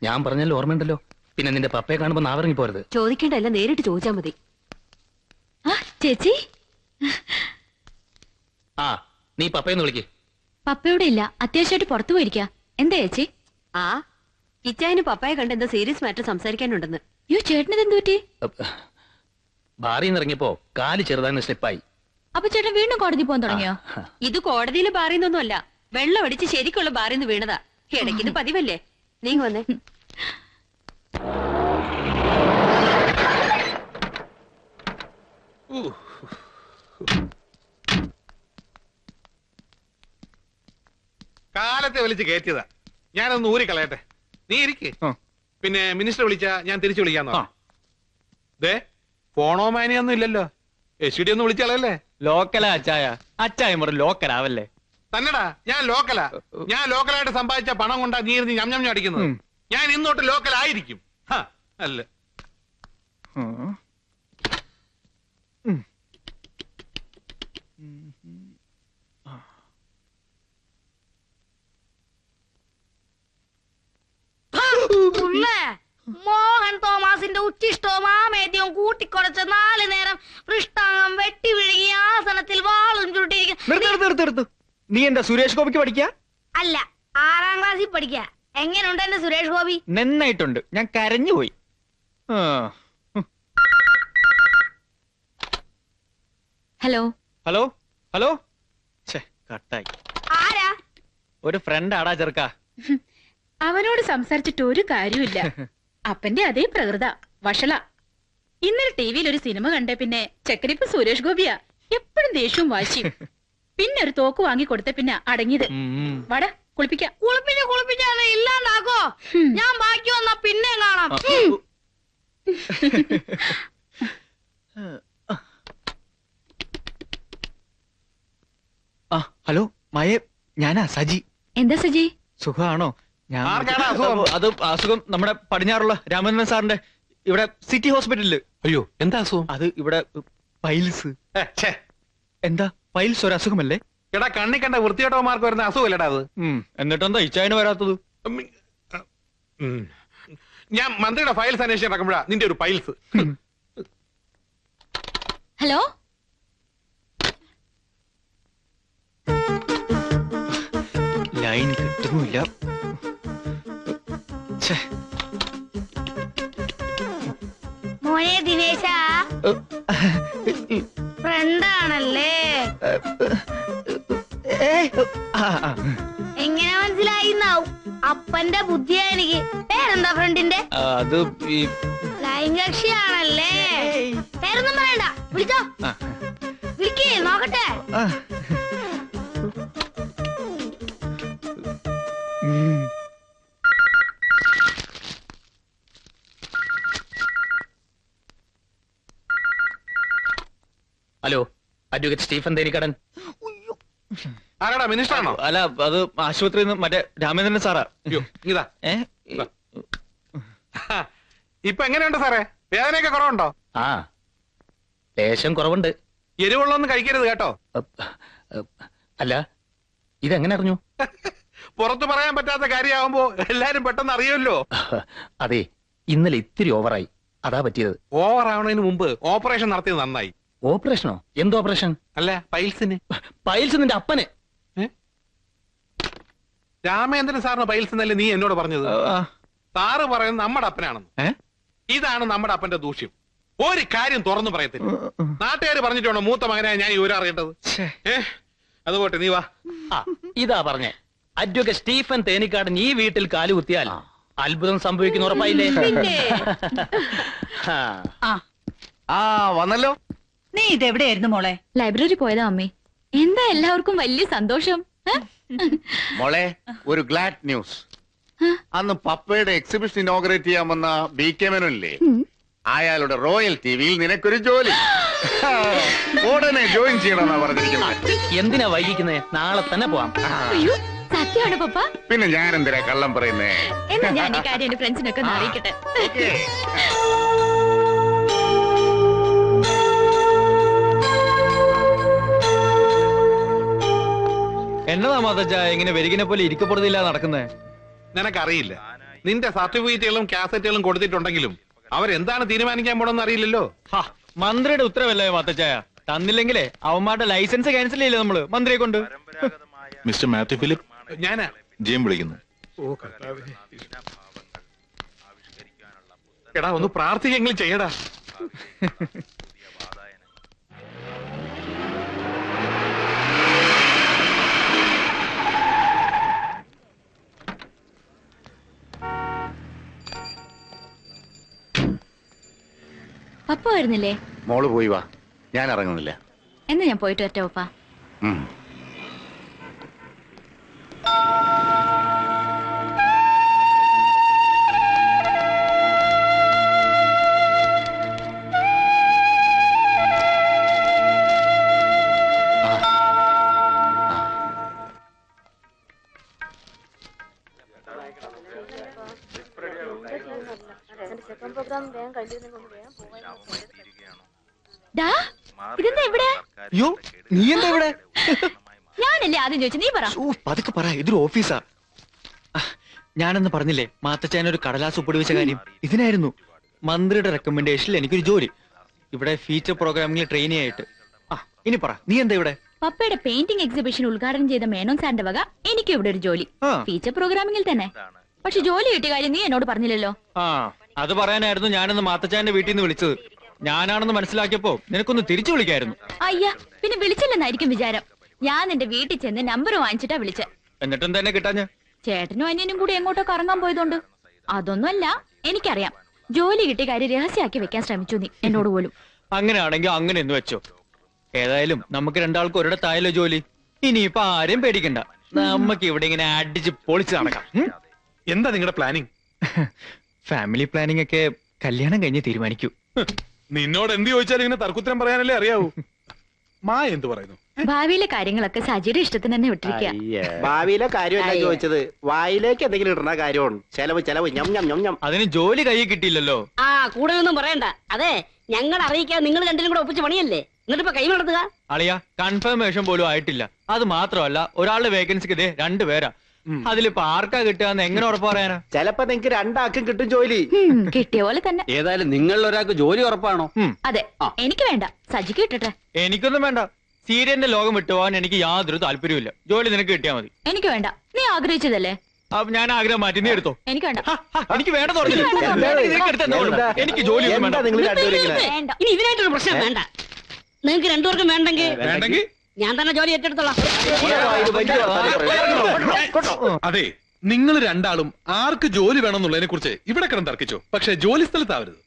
ഞാൻ പറഞ്ഞല്ലോ ഓർമ്മയുണ്ടല്ലോ. പിന്നെ നിന്റെ പപ്പയെ കാണുമ്പോ നാവിറങ്ങി പോരുത്. ചോദിക്കേണ്ടല്ല, നേരിട്ട് ചോദിച്ചാ മതി. ചേച്ചി, ആ നീ പപ്പയെന്ന് വിളിക്ക്. പപ്പയോടെ ഇല്ല, അത്യാവശ്യമായിട്ട് പുറത്തു പോയിരിക്ക. എന്താ ചേച്ചി? ആ ഇച്ചായന് പപ്പയെ കണ്ട് എന്താ സീരിയസ് മാറ്റർ സംസാരിക്കാനുണ്ടെന്ന്. യോ, ചേട്ടനത് എന്ത് പറ്റി? ബാറിൽ നിന്ന് ഇറങ്ങിയപ്പോ കാല് ചെറുതാന്ന് സ്ലിപ്പായി. അപ്പൊ ചേട്ടൻ വീണ്ടും കോടതി പോകാൻ തുടങ്ങിയോ? ഇത് കോടതിയിലെ ബാറിന്നൊന്നും അല്ല, വെള്ളം അടിച്ച് ശരിക്കുള്ള ബാറിന്ന് വീണതാ. ഇടയ്ക്കിത് പതിവല്ലേ. നീ വന്നേ. കാലത്തെ വലിച്ച് കയറ്റിയതാ, ഞാനൊന്ന് ഊരി കളയട്ടെ. നീ ഇരിക്കേ. പിന്നെ മിനിസ്റ്റർ വിളിച്ചാ ഞാൻ തിരിച്ചു വിളിക്കാന്നോ? ദേ ഫോണോ മാനിയൊന്നും ഇല്ലല്ലോ. എസ് ഡി ഒന്ന് വിളിച്ചാലല്ലേ. ലോക്കലാ അച്ചായ, അച്ചായ ലോക്കലാവല്ലേ. തന്നെടാ, ഞാൻ ലോക്കലാ. ഞാൻ ലോക്കലായിട്ട് സമ്പാദിച്ച പണം കൊണ്ടാ നീ ഇരുന്ന് ഞം ഞം അടിക്കുന്നത്. ഞാൻ ഇന്നോട്ട് ലോക്കലായിരിക്കും. അല്ല മോഹൻ തോമസിന്റെ ഉച്ചിഷ്ടവും ആമേദ്യവും കൂട്ടിക്കുറച്ച് 4 നേരം പൃഷ്ടാംഗം വെട്ടി വിഴുകി ആസനത്തിൽ വാളും ചുരുട്ടിയിരിക്കുന്നു. നീ എന്താ സുരേഷ് ഗോപിക്ക് പഠിക്കാ? അല്ല, 6ാം ക്ലാസ്സിൽ പഠിക്ക. എങ്ങനെയുണ്ട് എന്റെ സുരേഷ് ഗോപി? നന്നായിട്ടുണ്ട്. ഞാൻ കരഞ്ഞുപോയി. Hello hello hello. കട്ടായി. ആരാ? ഒരു ഫ്രണ്ട് ആടാ ചെറുക്ക. അവനോട് സംസാരിച്ചിട്ട് ഒരു കാര്യമില്ല. അപ്പന്റെ അതേ പ്രകൃത വഷള. ഇന്നലെ ടിവിയിൽ ഒരു സിനിമ കണ്ടേ പിന്നെ ചെക്കനിപ്പ് സുരേഷ് ഗോപിയാ. എപ്പോഴും ദേഷ്യവും വാശിയും. പിന്നെ ഒരു തോക്ക് വാങ്ങി കൊടുത്ത പിന്നെ അടങ്ങിയത്. വട കുളിപ്പിക്കാം. കുളിപ്പിച്ചാതെ ഇല്ലാണ്ടാക്കോ? ഞാൻ ബാക്കി വന്നാ പിന്നെ കാണാം. ഹലോ മയെ, ഞാനാ സജി. എന്താ സജി? സുഖാണോ? അത് അസുഖം നമ്മുടെ പടിഞ്ഞാറുള്ള രാമചന്ദ്രൻ സാറിന്റെ ഇവിടെ സിറ്റി ഹോസ്പിറ്റലില്. അയ്യോ, എന്താ അസുഖം? അത് ഇവിടെ പൈൽസ്. എന്താ പൈൽസ് ഒരു അസുഖമല്ലേ? എടാ, കണ്ണി കണ്ട വൃത്തിയോട്ടവന്മാർക്ക് വരുന്ന അസുഖമല്ലടാ അത്. എന്നിട്ടെന്താ ഇച്ചായന് വരാത്തത്? ഞാൻ മന്ത്രിയുടെ ഫയൽസ് അന്വേഷിച്ച് നടക്കുമ്പോഴാ നിന്റെ ഒരു പൈൽസ്. ഹലോ, ലൈൻ കിട്ടുന്നില്ല. മോനെ ദിനേശ, ഫ്രണ്ടാണല്ലേ? എങ്ങനെ മനസ്സിലായിന്നാവും? അപ്പന്റെ ബുദ്ധിയാ എനിക്ക്. പേരെന്താ ഫ്രണ്ടിന്റെ? അത് ലൈൻ കക്ഷിയാണല്ലേ? പേരൊന്നും പറയണ്ട, വിളിച്ചോ. വിളിക്കേ, നോക്കട്ടെ. Hello, advocate Stephen Thenikkadan. ആരാടാ, മിനിസ്റ്റർ ആണോ? അല്ല, അത് ആശുപത്രിയിൽ നിന്ന് മറ്റേ രാമചന്ദ്രൻ സാറാ. ഇതാ ഇപ്പൊ എങ്ങനെയുണ്ട് സാറേ? വേദനയൊക്കെ കുറവുണ്ടോ? ആ, ലേശം കുറവുണ്ട്. എരിവുള്ളൊന്നും കഴിക്കരുത് കേട്ടോ. അല്ല, ഇതെങ്ങനെ അറിഞ്ഞു? പുറത്തു പറയാൻ പറ്റാത്ത കാര്യമാകുമ്പോ എല്ലാരും പെട്ടെന്ന് അറിയുമല്ലോ. അതെ, ഇന്നലെ ഇത്തിരി ഓവറായി, അതാ പറ്റിയത്. ഓവർ ആവണതിന് മുമ്പ് ഓപ്പറേഷൻ നടത്തിയത് നന്നായി. ഓപ്പറേഷനോ? എന്ത് ഓപ്പറേഷൻ? അല്ല, പൈൽസിന്. പൈൽസ് നിന്റെ അപ്പന്? രാമേന്ദ്രൻ സാറിന് പൈൽസ് എന്നല്ലേ നീ എന്നോട് പറഞ്ഞത്? സാറ് പറയുന്നത് നമ്മുടെ അപ്പനാണെന്ന്. ഇതാണ് നമ്മുടെ അപ്പന്റെ ദൂഷ്യം. ഒരു കാര്യം തുറന്നു പറയത്തില്ല. നാട്ടുകാര് പറഞ്ഞിട്ടുണ്ടോ മൂത്ത മകനായ ഞാൻ ഇവരെ അറിയേണ്ടത്? അതുപോട്ടെ, നീ വാ. ഇതാ പറഞ്ഞേ, അഡ്വക്കേറ്റ് സ്റ്റീഫൻ തേനിക്കാടൻ ഈ വീട്ടിൽ കാലുകുത്തിയാൽ അത്ഭുതം സംഭവിക്കുന്ന ഉറപ്പായില്ലേ? വന്നല്ലോ. നീ ഇതെവിടെയായിരുന്നു മോളെ? ലൈബ്രറി പോയതാ അമ്മേ. എന്താ എല്ലാവർക്കും വലിയ സന്തോഷം? മോളെ, ഒരു ഗ്ലാഡ് ന്യൂസ്. അന്ന് പപ്പയുടെ എക്സിബിഷൻ ഇനോഗ്രേറ്റ് ചെയ്യാൻ വന്ന BK മേനോനില്ലേ, അയാളുടെ റോയൽ ടിവിയിൽ നിനക്കൊരു ജോലി. ഉടനെ ജോയിൻ ചെയ്യണമെന്നാ പറഞ്ഞിരിക്കുന്നത്. എന്തിനാ വൈകിക്കുന്നേ? നാളെ തന്നെ പോവാം. സത്യമാണ് പപ്പ. പിന്നെ ഞാൻ എന്തിനാ കള്ളം പറയുന്നേ? എന്നാ ഞാൻ ഈ കാര്യം എന്റെ ഫ്രണ്ട്സിനൊക്കെ ഒന്ന് അറിയിക്കട്ടെ. എന്നതാ മാതച്ചാ ഇങ്ങനെ വെരികിനെ പോലെ ഇരിക്കപ്പെടുന്നില്ല നടക്കുന്നേ? നിനക്കറിയില്ല, നിന്റെ സർട്ടിഫിക്കറ്റുകളും കാസറ്റുകളും കൊടുത്തിട്ടുണ്ടെങ്കിലും അവരെന്താണ് തീരുമാനിക്കാൻ പോണെന്ന് അറിയില്ലല്ലോ. മന്ത്രിയുടെ ഉത്തരവല്ലേ മാത്തച്ചായ, തന്നില്ലെങ്കിലേ അവന്മാരുടെ ലൈസൻസ് ക്യാൻസൽ ചെയ്യില്ലേ നമ്മള് മന്ത്രിയെ കൊണ്ട്. മിസ്റ്റർ മാത്യു ഫിലിപ്പ്, ഞാനാ ജിഎം വിളിക്കുന്നു. എടാ ഒന്ന് പ്രാർത്ഥിക്കെങ്കിലും ചെയ്യടാ. പപ്പ വരുന്നില്ലേ? മോള് പോയി വാ, ഞാൻ ഇറങ്ങുന്നില്ല. എന്ന് ഞാൻ പോയിട്ട് വരട്ടെ പപ്പ. ഇതെന്താ ഇവിടെ? അയ്യോ, നീ എന്താ ഇവിടെ? ഞാനല്ലേ ആദ്യം ചോദിച്ചു, നീ പറ. പതുക്കെ പറ, ഇതൊരു ഓഫീസാ. ഞാനെന്ന് പറഞ്ഞില്ലേ മാത്തച്ചാൻ ഒരു കടലാസ് ഒപ്പിടിവെച്ച കാര്യം? ഇതിനായിരുന്നു മന്ത്രിയുടെ റെക്കമെൻഡേഷനിൽ എനിക്കൊരു ജോലി ഇവിടെ ഫീച്ചർ പ്രോഗ്രാമിംഗിൽ ട്രെയിനി ആയിട്ട്. ഇനി പറ, നീ എന്താ ഇവിടെ? പപ്പയുടെ പെയിന്റിംഗ് എക്സിബിഷൻ ഉദ്ഘാടനം ചെയ്ത മേനോൻ സാറിന്റെ വക എനിക്ക് ഇവിടെ ഒരു ജോലി, ഫീച്ചർ പ്രോഗ്രാമിംഗിൽ തന്നെ. പക്ഷെ ജോലി കിട്ടിയ കാര്യം നീ എന്നോട് പറഞ്ഞില്ലല്ലോ. അത് പറയാനായിരുന്നു ഞാനെന്ന് മാത്തച്ചാന്റെ വീട്ടിൽ നിന്ന് വിളിച്ചത്. ഞാനാണെന്ന് മനസ്സിലാക്കിയപ്പോ നിനക്കൊന്ന് തിരിച്ചു വിളിക്കായിരുന്നു. അയ്യ, പിന്നെ വിളിച്ചില്ലെന്നായിരിക്കും വിചാരം. ഞാൻ നിന്റെ വീട്ടിൽ ചെന്ന് നമ്പർ വാങ്ങിച്ചിട്ടാ വിളിച്ചത്. എന്നിട്ടും തന്നെ കിട്ടാഞ്ഞ? ചേട്ടനും അനിയനും കൂടി എങ്ങോട്ടോ കറങ്ങാൻ പോയതുകൊണ്ട്. അതൊന്നുമല്ല, എനിക്കറിയാം. ജോലി കിട്ടിയ കാര്യം രഹസ്യമാക്കി വെക്കാൻ ശ്രമിച്ചു നീ എന്നോട് പോലും. അങ്ങനെയാണെങ്കിൽ അങ്ങനെ എന്ന് വെച്ചോ. ഏതായാലും നമുക്ക് രണ്ടാൾക്കും ഒരിടത്തായാലോ ജോലി. ഇനിയിപ്പൊ ആരെയും പേടിക്കണ്ട, നമുക്ക് ഇവിടെ ഇങ്ങനെ അടിച്ച് പൊളിച്ച് നടക്കാം. എന്താ നിങ്ങളുടെ പ്ലാനിങ്? ഫാമിലി പ്ലാനിങ് ഒക്കെ കല്യാണം കഴിഞ്ഞ് തീരുമാനിക്കൂ. നിന്നോട് എന്ത് ചോദിച്ചാലും ഇങ്ങനെ തർക്കുത്തരം പറയാനല്ലേ അറിയാവൂ. എന്ത് പറയുന്നു? ഭാവിയിലെ കാര്യങ്ങളൊക്കെ സജിയുടെ ഇഷ്ടത്തിന് തന്നെ വിട്ടിരിക്കുക. ഭാവിയിലെ കാര്യമല്ല ചോദിച്ചത്, വായിലേക്ക് എന്തെങ്കിലും ഇടണ കാര്യമാണ്. ചെലവ് ഞം. അതിന് ജോലി കയ്യിൽ കിട്ടിയില്ലല്ലോ. കൂടുതലൊന്നും പറയണ്ട. അതെ, ഞങ്ങൾ അറിയിക്കാൻ നിങ്ങൾ രണ്ടിനും കൂടെ ഒപ്പിച്ച് പണിയല്ലേ, എന്നിട്ടിപ്പോ കൈ നടത്തുക. അളിയ, കൺഫർമേഷൻ പോലും ആയിട്ടില്ല. അത് മാത്രമല്ല, ഒരാളുടെ വേക്കൻസിക്ക് ഇതേ 2 പേരാ. അതിലിപ്പോ ആർക്കാ കിട്ടുക എങ്ങനെ ഉറപ്പ് പറയാനാ? ചിലപ്പോ നിങ്ങക്ക് 2 ആൾക്കും കിട്ടും ജോലി. കിട്ടിയ പോലെ തന്നെ. ഏതായാലും നിങ്ങൾ ഒരാൾക്ക് ജോലി ഉറപ്പാണോ? അതെ, എനിക്ക് വേണ്ട, സജിക്ക് കിട്ടട്ടെ. എനിക്കൊന്നും വേണ്ട. സീരിയലിന്റെ ലോകം വിട്ടുപോകാൻ എനിക്ക് യാതൊരു താല്പര്യമില്ല. ജോലി നിനക്ക് കിട്ടിയാ മതി. എനിക്ക് വേണ്ട, നീ ആഗ്രഹിച്ചതല്ലേ. അപ്പൊ ഞാൻ ആഗ്രഹം മാറ്റി, നീ എടുത്തോ. എനിക്ക് വേണ്ട. എനിക്ക് വേണ്ട എനിക്ക് ജോലി ഇനി ഇതിനായിട്ടൊരു പ്രശ്നം വേണ്ട. നിങ്ങൾക്ക് രണ്ടുപേർക്കും വേണ്ടെങ്കിൽ ഞാൻ തന്നെ ജോലി ഏറ്റെടുത്തോളാം. അതെ, നിങ്ങൾ രണ്ടാളും ആർക്ക് ജോലി വേണമെന്നുള്ളതിനെ കുറിച്ച് ഇവിടെ കിടന്ന് തർക്കിച്ചോ, പക്ഷെ ജോലി സ്ഥലത്താവരുത്.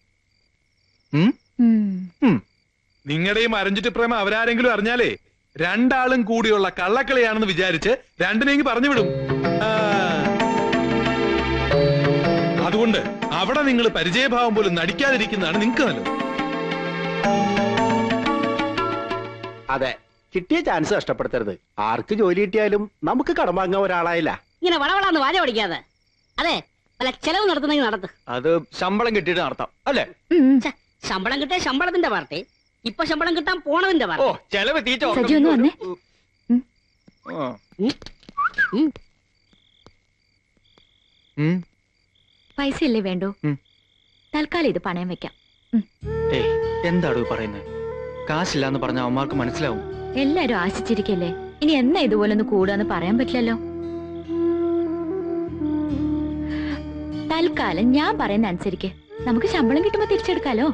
നിങ്ങളുടെയും അരഞ്ചിട്ട് പ്രേമ അവരാരെങ്കിലും അറിഞ്ഞാലേ രണ്ടാളും കൂടിയുള്ള കള്ളക്കളിയാണെന്ന് വിചാരിച്ച് രണ്ടിനെങ്കിൽ പറഞ്ഞു വിടും. അതുകൊണ്ട് അവിടെ നിങ്ങൾ പരിചയഭാവം പോലും നടിക്കാതിരിക്കുന്നതാണ് നിങ്ങൾക്ക് നല്ലത്. അതെ, കിട്ടിയ ചാൻസ് നഷ്ടപ്പെടുത്തരുത്. ആർക്ക് ജോലി കിട്ടിയാലും നമുക്ക് കടം വാങ്ങാൻ ഒരാളായില്ല. ഇങ്ങനെ വളവളാന്ന് വാച പഠിക്കാതെ. അതെ, അല്ല, ചെലവ് നടത്തുന്നെങ്കിൽ നടത്ത്. അത് ശമ്പളം കിട്ടിയിട്ട് നടത്താം അല്ലേ? ശമ്പളം കിട്ടിയ ശമ്പളത്തിന്റെ പാർട്ടി, ഇപ്പൊ ശമ്പളം കിട്ടാൻ പോണതിന്റെ പാർട്ടി. ചെലവ് തീറ്റ. സജി ഒന്ന് വന്നേ. പൈസ ഇല്ലേ വേണ്ടോ? തൽക്കാലം ഇത് പണയം വെക്കാം. എന്താടോ പറയുന്നത്? കാശില്ലാന്ന് പറഞ്ഞ അവന്മാർക്ക് മനസ്സിലാവും. എല്ലാരും ആശിച്ചിരിക്കല്ലേ, ഇനി എന്നാ ഇതുപോലൊന്ന് കൂടാന്ന് പറയാൻ പറ്റില്ലല്ലോ. തൽക്കാലം ഞാൻ പറയുന്ന അനുസരിക്ക് നമുക്ക് ശമ്പളം കിട്ടുമ്പോ തിരിച്ചെടുക്കാലോ.